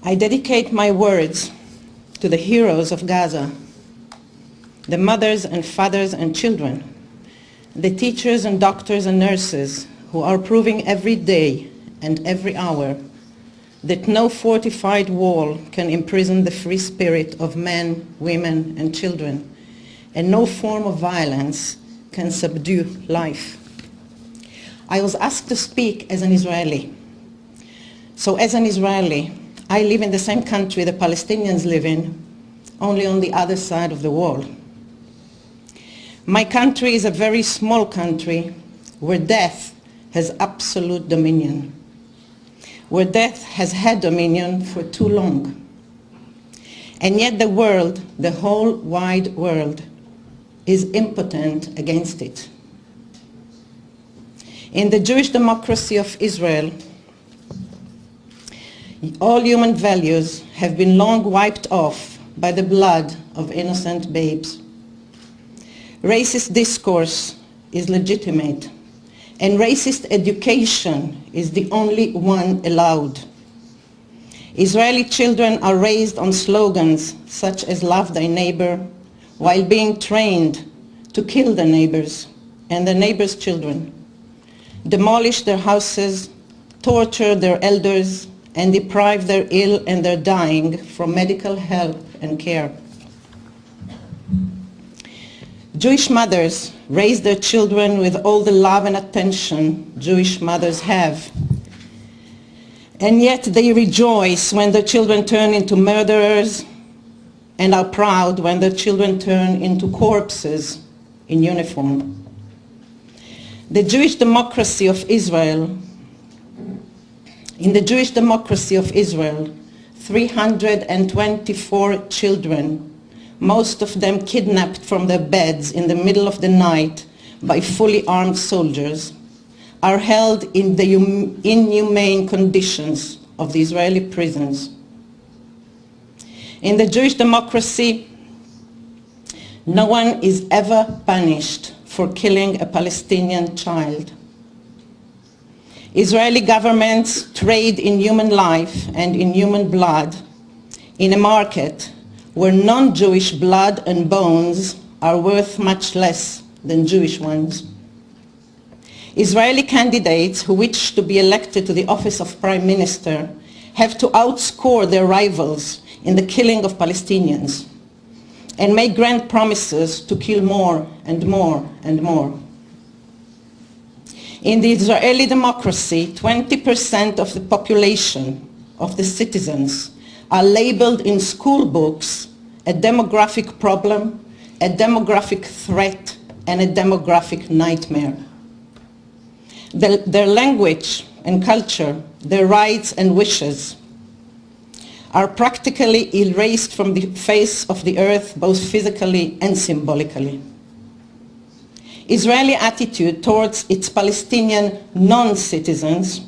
I dedicate my words to the heroes of Gaza, the mothers and fathers and children, the teachers and doctors and nurses who are proving every day and every hour that no fortified wall can imprison the free spirit of men, women, and children, and no form of violence can subdue life. I was asked to speak as an Israeli. So as an Israeli, I live in the same country the Palestinians live in, only on the other side of the wall. My country is a very small country where death has absolute dominion, where death has had dominion for too long. And yet the world, the whole wide world, is impotent against it. In the Jewish democracy of Israel, all human values have been long wiped off by the blood of innocent babes. Racist discourse is legitimate, and racist education is the only one allowed. Israeli children are raised on slogans such as "Love thy neighbor," while being trained to kill their neighbors and their neighbors' children, demolish their houses, torture their elders, and deprive their ill and their dying from medical help and care. Jewish mothers raise their children with all the love and attention Jewish mothers have. And yet they rejoice when their children turn into murderers and are proud when their children turn into corpses in uniform. The Jewish democracy of Israel In the Jewish democracy of Israel, 324 children, most of them kidnapped from their beds in the middle of the night by fully armed soldiers, are held in the inhumane conditions of the Israeli prisons. In the Jewish democracy, no one is ever punished for killing a Palestinian child. Israeli governments trade in human life and in human blood in a market where non-Jewish blood and bones are worth much less than Jewish ones. Israeli candidates who wish to be elected to the office of Prime Minister have to outscore their rivals in the killing of Palestinians and make grand promises to kill more and more and more. In the Israeli democracy, 20% of the population, of the citizens, are labeled in school books a demographic problem, a demographic threat, and a demographic nightmare. Their language and culture, their rights and wishes are practically erased from the face of the earth, both physically and symbolically. Israeli attitude towards its Palestinian non-citizens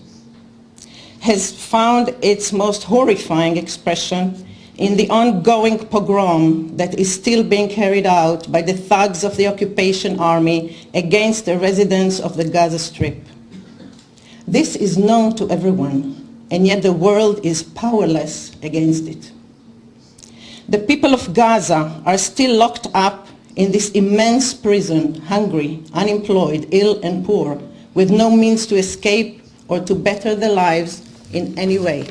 has found its most horrifying expression in the ongoing pogrom that is still being carried out by the thugs of the occupation army against the residents of the Gaza Strip. This is known to everyone, and yet the world is powerless against it. The people of Gaza are still locked up in this immense prison, hungry, unemployed, ill and poor, with no means to escape or to better their lives in any way.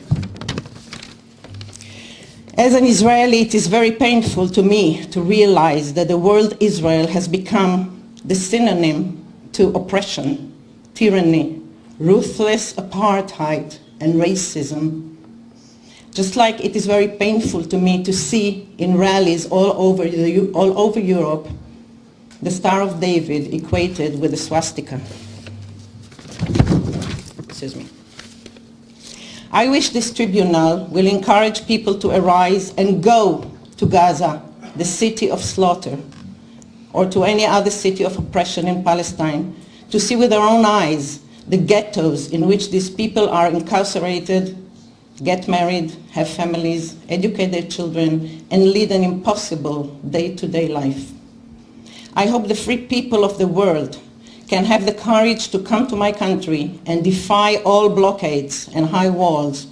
As an Israeli, it is very painful to me to realize that the word Israel has become the synonym to oppression, tyranny, ruthless apartheid, and racism. Just like it is very painful to me to see in rallies all over Europe the Star of David equated with the swastika. Excuse me. I wish this tribunal will encourage people to arise and go to Gaza, the city of slaughter, or to any other city of oppression in Palestine, to see with their own eyes the ghettos in which these people are incarcerated, get married, have families, educate their children, and lead an impossible day-to-day life. I hope the free people of the world can have the courage to come to my country and defy all blockades and high walls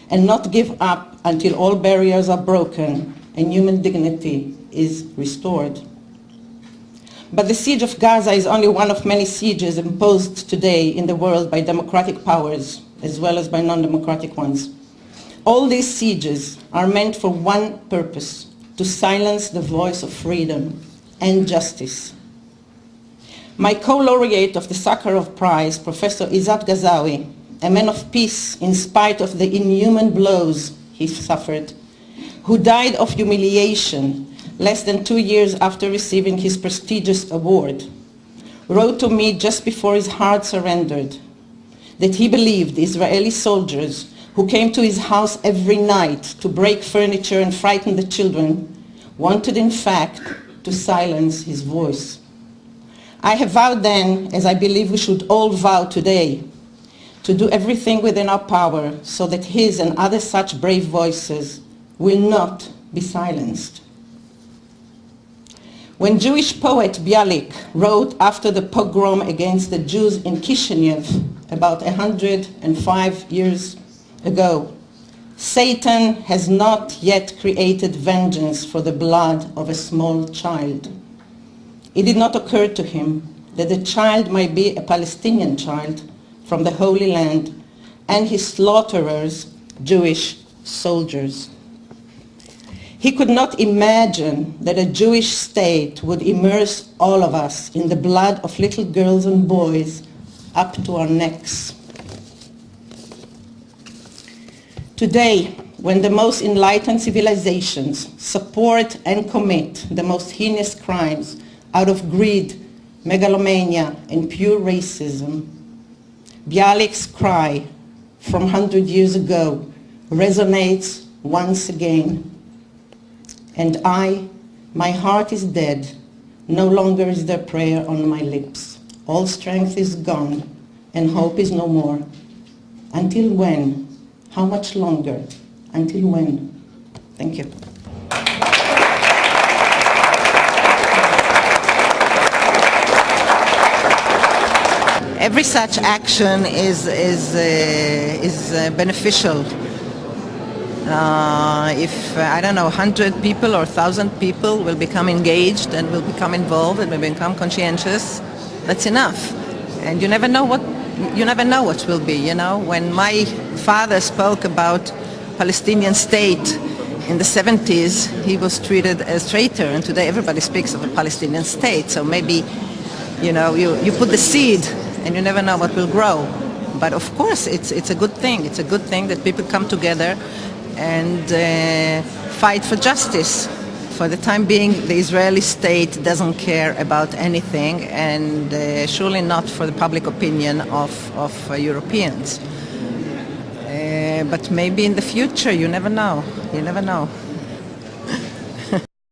and not give up until all barriers are broken and human dignity is restored. But the siege of Gaza is only one of many sieges imposed today in the world by democratic powers, as well as by non-democratic ones. All these sieges are meant for one purpose: to silence the voice of freedom and justice. My co-laureate of the Sakharov Prize, Professor Izzat Ghazawi, a man of peace in spite of the inhuman blows he suffered, who died of humiliation less than 2 years after receiving his prestigious award, wrote to me just before his heart surrendered that he believed Israeli soldiers who came to his house every night to break furniture and frighten the children wanted in fact to silence his voice. I have vowed then, as I believe we should all vow today, to do everything within our power so that his and other such brave voices will not be silenced. When Jewish poet Bialik wrote after the pogrom against the Jews in Kishinev about 105 years ago, "Satan has not yet created vengeance for the blood of a small child," it did not occur to him that the child might be a Palestinian child from the Holy Land and his slaughterers, Jewish soldiers. He could not imagine that a Jewish state would immerse all of us in the blood of little girls and boys up to our necks. Today, when the most enlightened civilizations support and commit the most heinous crimes out of greed, megalomania, and pure racism, Bialik's cry from 100 years ago resonates once again. And my heart is dead, no longer is there prayer on my lips. All strength is gone, and hope is no more. Until when? How much longer? Until when? Thank you. Every such action is beneficial. If, I don't know, 100 people or 1,000 people will become engaged and will become involved and will become conscientious, that's enough. And you never know what will be, you know. When my father spoke about Palestinian state in the 70s, he was treated as traitor, and today everybody speaks of a Palestinian state. So maybe, you know, you put the seed and you never know what will grow. But of course, it's a good thing. It's a good thing that people come together and fight for justice. For the time being, the Israeli state doesn't care about anything, and surely not for the public opinion of Europeans. But maybe in the future, you never know. You never know.